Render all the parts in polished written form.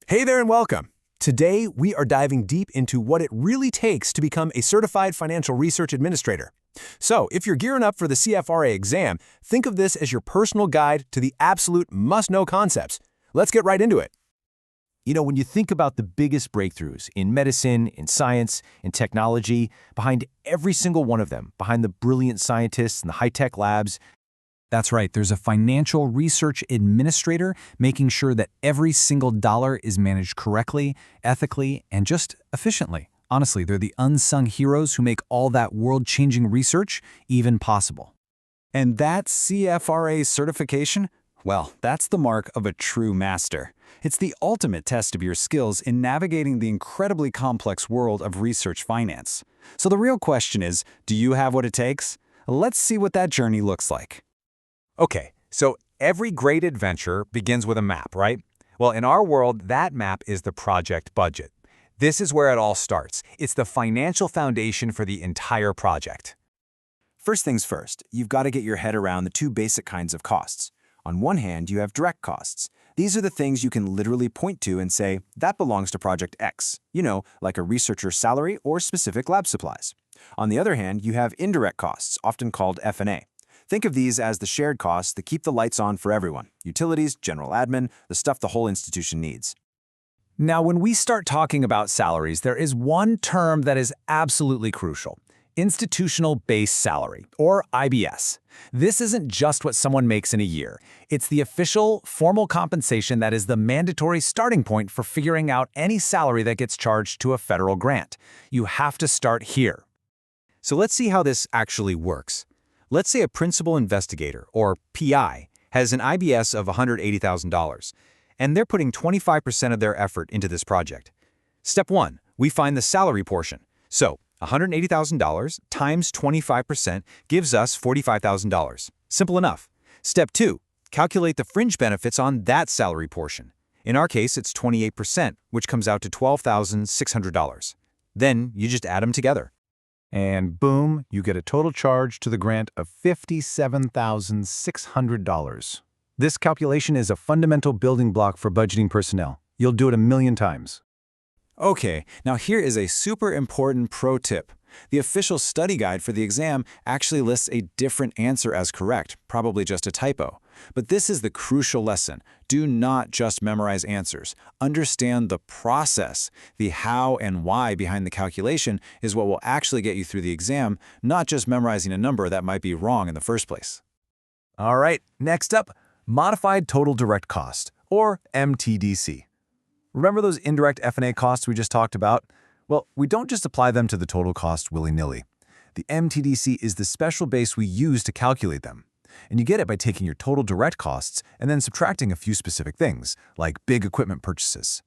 Hey there and welcome. Today, we are diving deep into what it really takes to become a certified financial research administrator. So, if you're gearing up for the CFRA exam, think of this as your personal guide to the absolute must-know concepts. Let's get right into it. When you think about the biggest breakthroughs in medicine, in science, in technology, behind every single one of them, behind the brilliant scientists and the high-tech labs, that's right, there's a financial research administrator making sure that every single dollar is managed correctly, ethically, and just efficiently. Honestly, they're the unsung heroes who make all that world-changing research even possible. And that CFRA certification? Well, that's the mark of a true master. It's the ultimate test of your skills in navigating the incredibly complex world of research finance. So the real question is, do you have what it takes? Let's see what that journey looks like. Okay, so every great adventure begins with a map, right? Well, in our world, that map is the project budget. This is where it all starts. It's the financial foundation for the entire project. First things first, you've got to get your head around the two basic kinds of costs. On one hand, you have direct costs. These are the things you can literally point to and say, that belongs to Project X, like a researcher's salary or specific lab supplies. On the other hand, you have indirect costs, often called F&A. Think of these as the shared costs that keep the lights on for everyone: utilities, general admin, the stuff the whole institution needs. Now, when we start talking about salaries, there is one term that is absolutely crucial: institutional base salary, or IBS. This isn't just what someone makes in a year. It's the official, formal compensation that is the mandatory starting point for figuring out any salary that gets charged to a federal grant. You have to start here. So let's see how this actually works. Let's say a principal investigator, or PI, has an IBS of $180,000, and they're putting 25% of their effort into this project. Step 1, we find the salary portion. So, $180,000 times 25% gives us $45,000. Simple enough. Step 2, calculate the fringe benefits on that salary portion. In our case, it's 28%, which comes out to $12,600. Then you just add them together. And boom, you get a total charge to the grant of $57,600. This calculation is a fundamental building block for budgeting personnel. You'll do it a million times. Okay, now here is a super important pro tip. The official study guide for the exam actually lists a different answer as correct, probably just a typo. But this is the crucial lesson. Do not just memorize answers. Understand the process. The how and why behind the calculation is what will actually get you through the exam, not just memorizing a number that might be wrong in the first place. All right, next up, modified total direct cost, or MTDC. Remember those indirect F&A costs we just talked about? Well, we don't just apply them to the total cost willy-nilly. The MTDC is the special base we use to calculate them. And you get it by taking your total direct costs and then subtracting a few specific things, like big equipment purchases.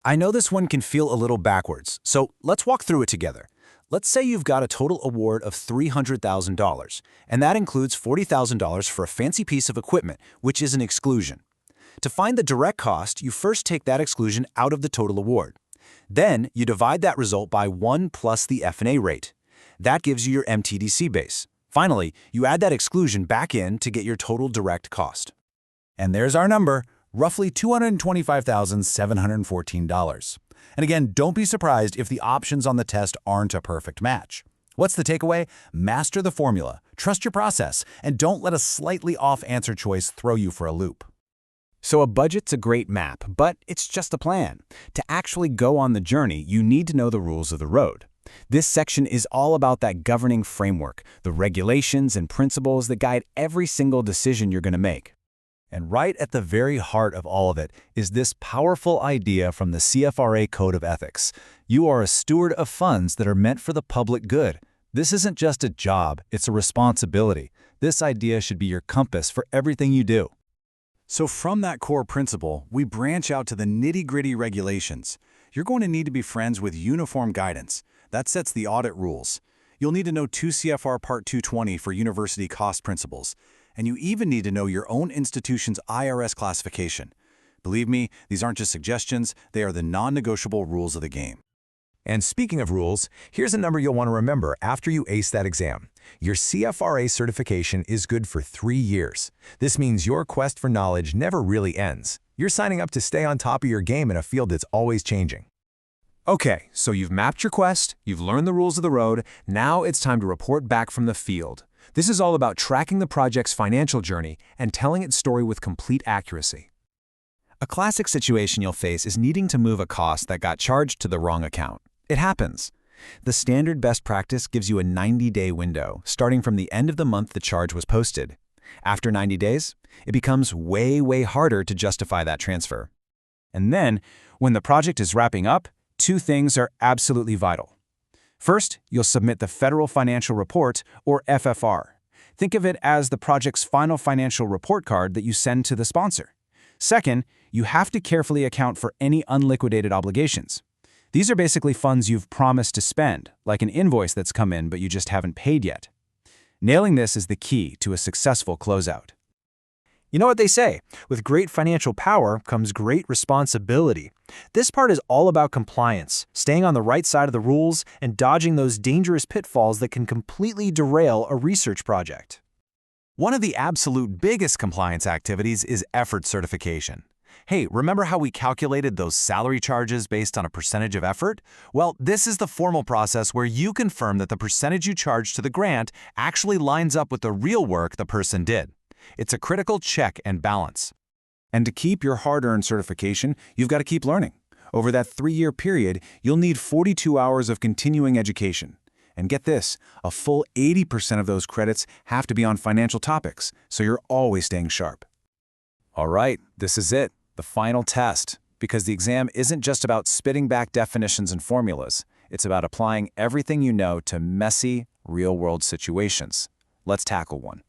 I know this one can feel a little backwards, so let's walk through it together. Let's say you've got a total award of $300,000, and that includes $40,000 for a fancy piece of equipment, which is an exclusion. To find the direct cost, you first take that exclusion out of the total award. Then, you divide that result by 1 plus the F&A rate. That gives you your MTDC base. Finally, you add that exclusion back in to get your total direct cost. And there's our number, roughly $225,714. And again, don't be surprised if the options on the test aren't a perfect match. What's the takeaway? Master the formula, trust your process, and don't let a slightly off answer choice throw you for a loop. So a budget's a great map, but it's just a plan. To actually go on the journey, you need to know the rules of the road. This section is all about that governing framework, the regulations and principles that guide every single decision you're going to make. And right at the very heart of all of it is this powerful idea from the CFRA Code of Ethics. You are a steward of funds that are meant for the public good. This isn't just a job, it's a responsibility. This idea should be your compass for everything you do. So from that core principle, we branch out to the nitty-gritty regulations. You're going to need to be friends with uniform guidance. That sets the audit rules. You'll need to know 2 CFR Part 220 for university cost principles. And you even need to know your own institution's IRS classification. Believe me, these aren't just suggestions, they are the non-negotiable rules of the game. And speaking of rules, here's a number you'll want to remember after you ace that exam. Your CFRA certification is good for 3 years. This means your quest for knowledge never really ends. You're signing up to stay on top of your game in a field that's always changing. Okay, so you've mapped your quest, you've learned the rules of the road, now it's time to report back from the field. This is all about tracking the project's financial journey and telling its story with complete accuracy. A classic situation you'll face is needing to move a cost that got charged to the wrong account. It happens. The standard best practice gives you a 90-day window, starting from the end of the month the charge was posted. After 90 days, it becomes way harder to justify that transfer. And then, when the project is wrapping up, two things are absolutely vital. First, you'll submit the Federal Financial Report, or FFR. Think of it as the project's final financial report card that you send to the sponsor. Second, you have to carefully account for any unliquidated obligations. These are basically funds you've promised to spend, like an invoice that's come in but you just haven't paid yet. Nailing this is the key to a successful closeout. You know what they say, with great financial power comes great responsibility. This part is all about compliance, staying on the right side of the rules and dodging those dangerous pitfalls that can completely derail a research project. One of the absolute biggest compliance activities is effort certification. Hey, remember how we calculated those salary charges based on a percentage of effort? Well, this is the formal process where you confirm that the percentage you charge to the grant actually lines up with the real work the person did. It's a critical check and balance. And to keep your hard-earned certification, you've got to keep learning. Over that 3-year period, you'll need 42 hours of continuing education. And get this, a full 80% of those credits have to be on financial topics, so you're always staying sharp. All right, this is it, the final test. Because the exam isn't just about spitting back definitions and formulas. It's about applying everything you know to messy, real-world situations. Let's tackle one.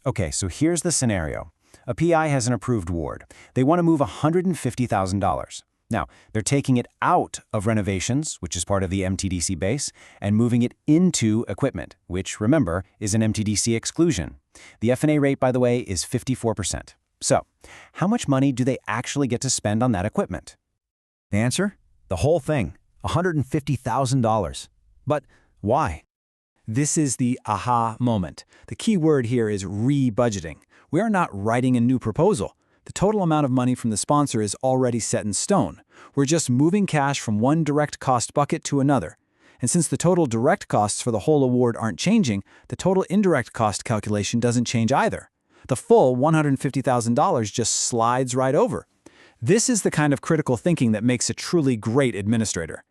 Okay, so here's the scenario. A PI has an approved ward. They want to move $150,000. Now, they're taking it out of renovations, which is part of the MTDC base, and moving it into equipment, which, remember, is an MTDC exclusion. The F&A rate, by the way, is 54%. So, how much money do they actually get to spend on that equipment? The answer? The whole thing, $150,000. But why? This is the aha moment. The key word here is re-budgeting. We are not writing a new proposal. The total amount of money from the sponsor is already set in stone. We're just moving cash from one direct cost bucket to another. And since the total direct costs for the whole award aren't changing, the total indirect cost calculation doesn't change either. The full $150,000 just slides right over. This is the kind of critical thinking that makes a truly great administrator.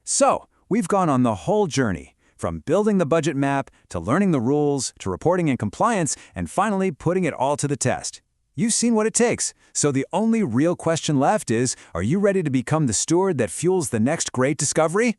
So, we've gone on the whole journey, from building the budget map, to learning the rules, to reporting and compliance, and finally putting it all to the test. You've seen what it takes, so the only real question left is, are you ready to become the steward that fuels the next great discovery?